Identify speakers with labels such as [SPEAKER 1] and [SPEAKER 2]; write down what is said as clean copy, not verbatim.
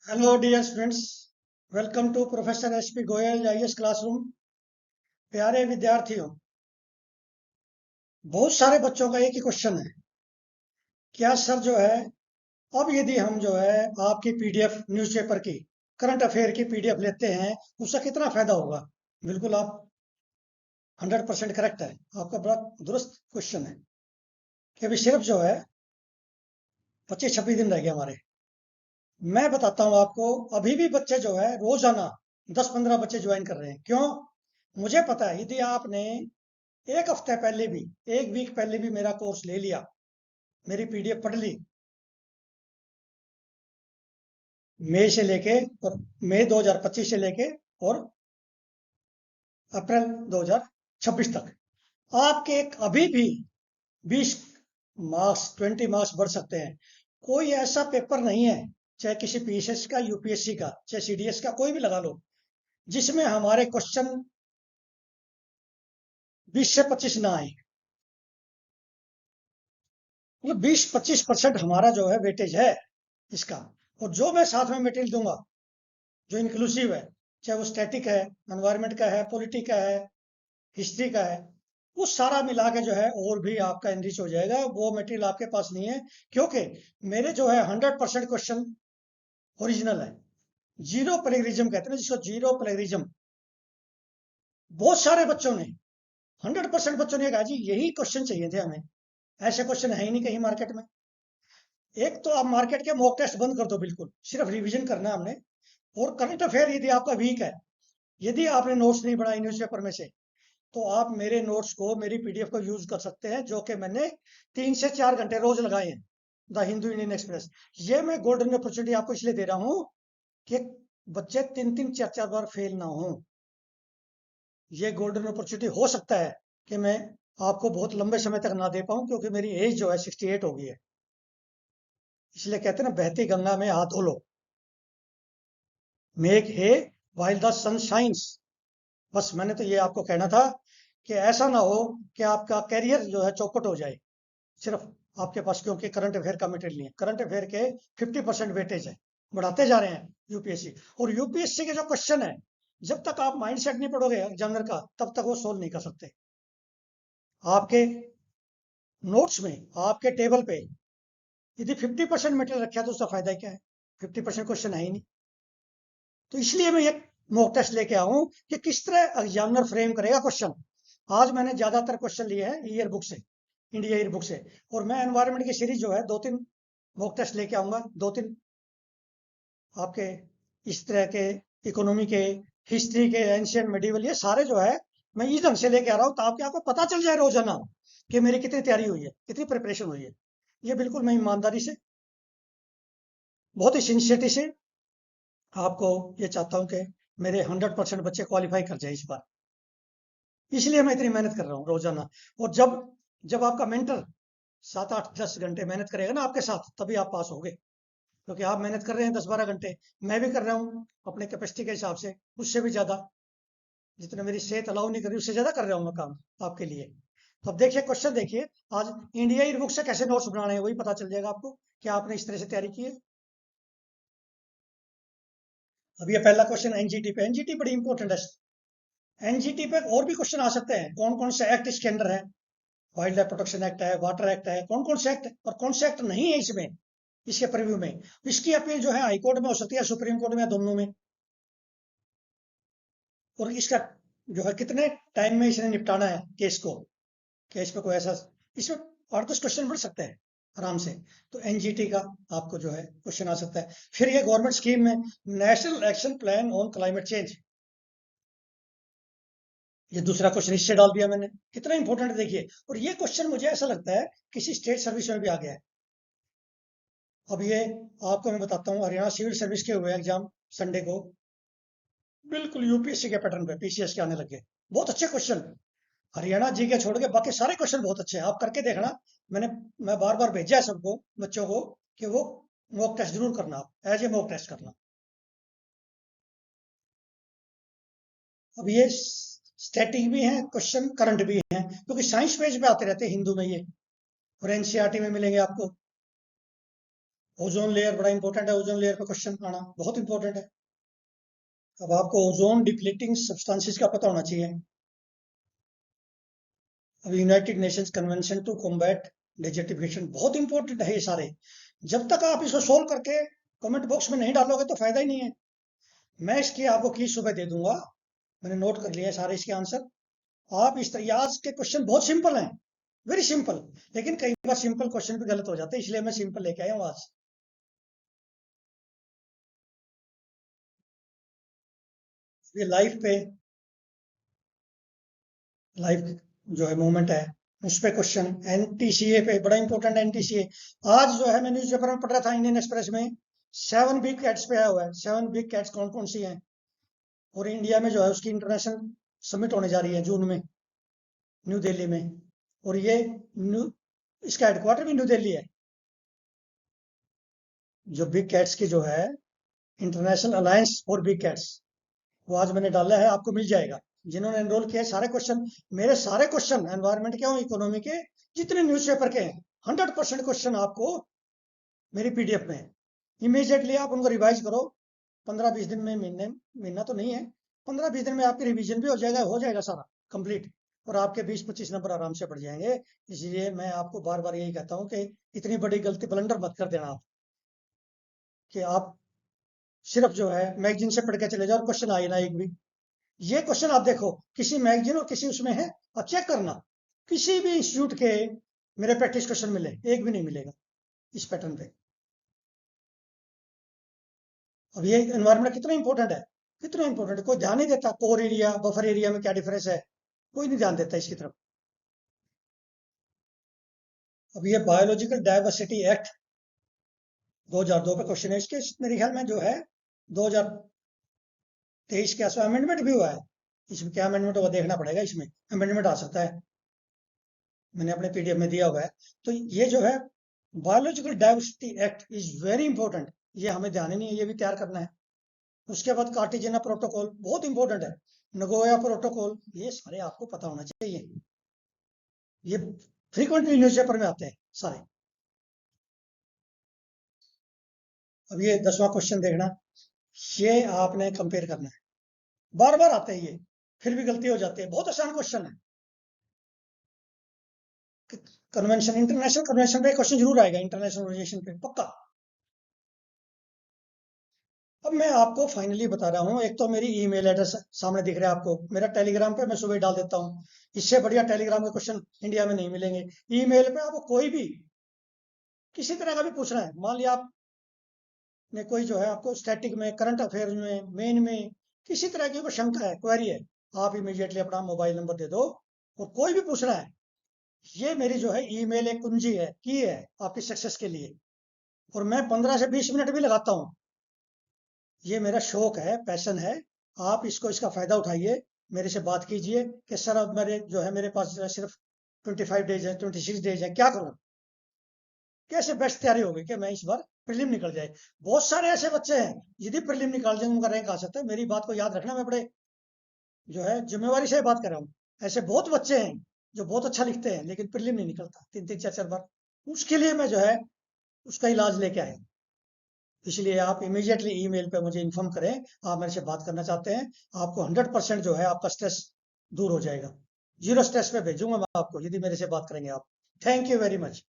[SPEAKER 1] Hello dear students, welcome to professor H P Goyal IAS classroom. प्यारे विद्यार्थियों, बहुत सारे बच्चों का एक ही क्वेश्चन है। क्या सर जो है, अब यदि हम जो है आपकी पीडीएफ न्यूज़पेपर की करंट अफेयर की पीडीएफ लेते हैं, उसका कितना फायदा होगा? बिल्कुल, आप 100% करेक्ट है। आपका बड़ा दुरुस्त क्वेश्चन है कि अभी सिर्फ जो है 25-26 दिन रह गए हमारे। मैं बताता हूँ आपको, अभी भी बच्चे जो है रोजाना 10-15 बच्चे ज्वाइन कर रहे हैं। क्यों? मुझे पता है, यदि आपने एक हफ्ते पहले भी, एक वीक पहले भी मेरा कोर्स ले लिया, मेरी पीडीएफ पढ़ ली, मई से लेके और मई 2025 से लेके और अप्रैल 2026 तक, आपके एक अभी भी 20 मार्क्स, 20 मार्क्स बढ़ सकते हैं। कोई ऐसा पेपर नहीं है, चाहे किसी पीएसएस का, यूपीएससी का, चाहे सीडीएस का, कोई भी लगा लो, जिसमें हमारे क्वेश्चन 20 से 25 ना आए। मतलब 20-25% हमारा जो है वेटेज है इसका। और जो मैं साथ में मटेरियल दूंगा, जो इंक्लूसिव है, चाहे वो स्टैटिक है, एनवायरनमेंट का है, पॉलिटी का है, हिस्ट्री का है, वो सारा मिला के जो है और भी आपका एनरिच हो जाएगा। वो मटेरियल आपके पास नहीं है, क्योंकि मेरे जो है 100% क्वेश्चन ओरिजिनल है। जीरो प्लेगरिज्म कहते हैं ना जिसको, जीरो प्लेगरिज्म। बहुत सारे बच्चों ने, 100% बच्चों ने कहा जी यही क्वेश्चन चाहिए थे हमें, ऐसे क्वेश्चन है ही नहीं कहीं मार्केट में। एक तो आप मार्केट के मॉक टेस्ट बंद कर दो, बिल्कुल सिर्फ रिवीजन करना है हमने। और करंट अफेयर यदि आपका वीक है, यदि आपने नोट्स नहीं बनाए न्यूज़पेपर में से, तो आप मेरे नोट्स को, मेरी पीडीएफ को यूज कर सकते हैं, जो कि मैंने 3 से 4 घंटे रोज लगाए हैं। The Hindu Indian express. ये मैं गोल्डन अपॉर्चुनिटी आपको इसलिए दे रहा हूं कि बच्चे 3-3, 4-4 बार फेल ना हो। ये गोल्डन अपॉर्चुनिटी हो सकता है कि मैं आपको बहुत लंबे समय तक ना दे पाऊं, क्योंकि मेरी एज जो है 68 हो गई है। इसलिए कहते हैं ना, बहती गंगा में हाथ धो लो। Make hay while the sun shines. बस मैंने तो ये आपको कहना था कि ऐसा ना हो कि आपका कैरियर जो है चौपट हो जाए, सिर्फ आपके पास क्योंकि करंट अफेयर का मटेरियल नहीं है। करंट अफेयर के 50% वेटेज है, बढ़ाते जा रहे हैं यूपीएससी। और यूपीएससी के जो क्वेश्चन है, जब तक आप माइंड सेट नहीं पढ़ोगे एग्जामिनर का, तब तक वो सोल्व नहीं कर सकते। आपके नोट्स में, आपके टेबल पे यदि 50% मटेरियल रखा है, तो उसका फायदा क्या है? 50% क्वेश्चन है ही नहीं। तो इसलिए मैं ये मॉक टेस्ट लेके आया हूं कि किस तरह एग्जामिनर फ्रेम करेगा क्वेश्चन। आज मैंने ज्यादातर क्वेश्चन लिए हैं ईयर बुक से, इंडिया ईयर बुक से। और मैं एनवायरनमेंट की सीरीज जो है 2-3 मॉक टेस्ट लेके आऊंगा, 2-3 आपके इस तरह के, इकोनॉमी के, हिस्ट्री के, एंशियंट मेडिवल, ये सारे जो है मैं इस ढंग से लेके आ रहा हूँ, ताकि आपको पता चल जाए रोजाना कि मेरी कितनी तैयारी हुई है, कितनी प्रिपरेशन हुई है। ये बिल्कुल मैं ईमानदारी से, बहुत ही सिंसियरिटी से आपको ये चाहता हूँ कि मेरे 100% बच्चे क्वालिफाई कर जाए इस बार। इसलिए मैं इतनी मेहनत कर रहा हूँ रोजाना। और जब जब आपका मेंटर 7-8-10 घंटे मेहनत करेगा ना आपके साथ, तभी आप पास होगे। क्योंकि आप मेहनत कर रहे हैं 10-12 घंटे, मैं भी कर रहा हूँ अपने कैपेसिटी के हिसाब से, उससे भी ज्यादा, जितना मेरी सेहत अलाउ नहीं कर रही उससे ज्यादा कर रहा हूँ मैं काम आपके लिए। तो अब देखिए क्वेश्चन, देखिए आज इंडिया ई बुक से कैसे नोट्स बनाने हैं, वही पता चल जाएगा आपको कि आपने इस तरह से तैयारी की है। अब ये पहला क्वेश्चन एनजीटी पे, एनजीटी बड़ी इंपॉर्टेंट है। एनजीटी पे और भी क्वेश्चन आ सकते हैं, कौन कौन से एक्ट इसके अंदर है। वाइल्ड लाइफ प्रोटेक्शन एक्ट है, वाटर एक्ट है, कौन कौन से एक्ट और कौन से एक्ट नहीं है इसमें, इसके प्रीव्यू में। इसकी अपील जो है हाईकोर्ट में हो सकती है, सुप्रीम कोर्ट में, या दोनों में। और इसका जो है कितने टाइम में इसने निपटाना है केस को, केस पे कोई ऐसा, इसमें 8-10 क्वेश्चन बढ़ सकते हैं आराम से। तो एनजीटी का आपको जो है क्वेश्चन आ सकता है। फिर ये गवर्नमेंट स्कीम में national action plan on climate change, ये दूसरा क्वेश्चन इससे डाल दिया मैंने। कितना इंपॉर्टेंट है देखिए। और ये क्वेश्चन मुझे ऐसा लगता है किसी स्टेट सर्विस में भी आ गया है। अब ये आपको मैं बताता हूँ, हरियाणा सिविल सर्विस के हुए एग्जाम संडे को, बिल्कुल यूपीएससी के पैटर्न पे पीसीएस के आने लगे। बहुत अच्छे क्वेश्चन, हरियाणा जी के छोड़ के बाकी सारे क्वेश्चन बहुत अच्छे हैं, आप करके देखना। मैंने मैं बार बार भेजा है सबको, बच्चों को, कि वो मॉक टेस्ट जरूर करना, आप एज ए मॉक टेस्ट करना। अब ये स्टैटिक भी है क्वेश्चन, करंट भी है, क्योंकि साइंस पेज पे आते रहते हैं हिंदू में ये, और एनसीईआरटी में मिलेंगे आपको। ओजोन लेयर बड़ा इंपॉर्टेंट है, ओजोन लेयर पे क्वेश्चन आना बहुत इंपॉर्टेंट है। अब आपको ओजोन डिप्लीटिंग सब्सटेंसेस का पता होना चाहिए। अब United Nations Convention to Combat Desertification बहुत इंपॉर्टेंट है ये सारे। जब तक आप इसको सोल्व करके कमेंट बॉक्स में नहीं डालोगे तो फायदा ही नहीं है। मैं इसकी आपको की सुबह दे दूंगा, मैंने नोट कर लिया है सारे इसके आंसर। आप इस तरह आज के क्वेश्चन बहुत सिंपल हैं, वेरी सिंपल, लेकिन कई बार सिंपल क्वेश्चन भी गलत हो जाते हैं, इसलिए मैं सिंपल लेके आया हूँ आज। ये लाइफ जो है मूवमेंट है उस पे क्वेश्चन, एनटीसीए पे बड़ा इंपॉर्टेंट एनटीसीए। आज जो है मैं न्यूज़पेपर में पढ़ रहा था इंडियन एक्सप्रेस में 7 बिग कैट्स पे आया हुआ है। 7 बिग कैट्स कौन कौन सी हैं, और इंडिया में जो है उसकी इंटरनेशनल समिट होने जा रही है जून में न्यू दिल्ली में, और ये न्यू इसका हेडक्वार्टर भी न्यू दिल्ली है। जो बिग कैट्स की जो है international alliance for big cats, वो आज मैंने डाला है, आपको मिल जाएगा। जिन्होंने एनरोल किया है सारे क्वेश्चन, मेरे सारे क्वेश्चन एनवायरमेंट के और इकोनॉमी के जितने न्यूज़पेपर के हैं 100% क्वेश्चन आपको मेरी पीडीएफ में है। इमीडिएटली आप उनको रिवाइज करो, 15-20 दिन में, महीना तो नहीं है, 15-20 दिन में आपकी रिवीजन भी हो जाएगा सारा कंप्लीट, और आपके 20-25 नंबर आराम से बढ़ जाएंगे। इसलिए मैं आपको बार बार यही कहता हूँ कि इतनी बड़ी गलती ब्लंडर मत कर देना आप, कि आप सिर्फ जो है मैगजीन से पढ़ के चले जाओ और क्वेश्चन आए ना एक भी। ये क्वेश्चन आप देखो किसी मैगजीन और किसी उसमें है, आप चेक करना, किसी भी इंस्टीट्यूट के मेरे प्रैक्टिस क्वेश्चन मिले, एक भी नहीं मिलेगा इस पैटर्न पे। अब ये एनवायरमेंट कितना इंपॉर्टेंट है, कितना इंपॉर्टेंट, कोई ध्यान नहीं देता। कोर एरिया बफर एरिया में क्या डिफरेंस है, कोई नहीं ध्यान देता इसकी तरफ। अब ये बायोलॉजिकल डायवर्सिटी एक्ट 2002 का क्वेश्चन है, इसके मेरे ख्याल में जो है 2023 के आसपास अमेंडमेंट भी हुआ है। इसमें क्या अमेंडमेंट हुआ देखना पड़ेगा, इसमें अमेंडमेंट आ सकता है, मैंने अपने पीडीएफ में दिया हुआ है। तो ये जो है biological diversity act is very important, ये हमें ध्यान ही नहीं है, ये भी तैयार करना है। उसके बाद कार्टिजेना प्रोटोकॉल बहुत इंपॉर्टेंट है, नगोया प्रोटोकॉल, ये सारे आपको पता होना चाहिए, ये फ्रीक्वेंटली न्यूज़पेपर में आते हैं सारे। अब ये 10वां क्वेश्चन देखना, ये आपने कंपेयर करना है, बार बार आते हैं ये, फिर भी गलती हो जाती है, बहुत आसान क्वेश्चन है। कन्वेंशन, इंटरनेशनल कन्वेंशन पे क्वेश्चन जरूर आएगा, इंटरनेशनल ऑर्गेनाइजेशन पे पक्का। अब मैं आपको फाइनली बता रहा हूँ, एक तो मेरी ईमेल एड्रेस सामने दिख रहा है आपको, मेरा टेलीग्राम पे मैं सुबह डाल देता हूँ, इससे बढ़िया टेलीग्राम के क्वेश्चन इंडिया में नहीं मिलेंगे। ईमेल पे आपको कोई भी किसी तरह का भी पूछना है, मान लिया आपने कोई जो है आपको स्टैटिक में, करंट अफेयर में, मेन में किसी तरह की कोई शंका है, क्वेरी है, आप इमीडिएटली अपना मोबाइल नंबर दे दो, और कोई भी पूछना है, ये मेरी जो है ईमेल एक कुंजी है, की है आपकी सक्सेस के लिए। और मैं 15 से 20 मिनट भी लगाता हूँ, ये मेरा शौक है, पैशन है। आप इसको, इसका फायदा उठाइए, मेरे से बात कीजिए कि सर अब मेरे जो है मेरे पास जो है सिर्फ 25 डेज है, 26 डेज है, क्या करूं, कैसे बेस्ट तैयारी होगी कि मैं इस बार प्रीलिम निकल जाए। बहुत सारे ऐसे बच्चे हैं यदि प्रीलिम निकाल जाए उनका रैंक आ सकता है, मेरी बात को याद रखना, मैं बड़े जो है जिम्मेवारी से बात कर रहा हूँ। ऐसे बहुत बच्चे हैं जो बहुत अच्छा लिखते हैं लेकिन प्रीलिम नहीं निकलता 3-3 4-4 बार, उसके लिए मैं जो है उसका इलाज लेके आया। इसलिए आप इमीडिएटली ईमेल पे मुझे इन्फॉर्म करें, आप मेरे से बात करना चाहते हैं, आपको 100% जो है आपका स्ट्रेस दूर हो जाएगा। जीरो स्ट्रेस पे भेजूंगा मैं आपको यदि मेरे से बात करेंगे आप। Thank you very much.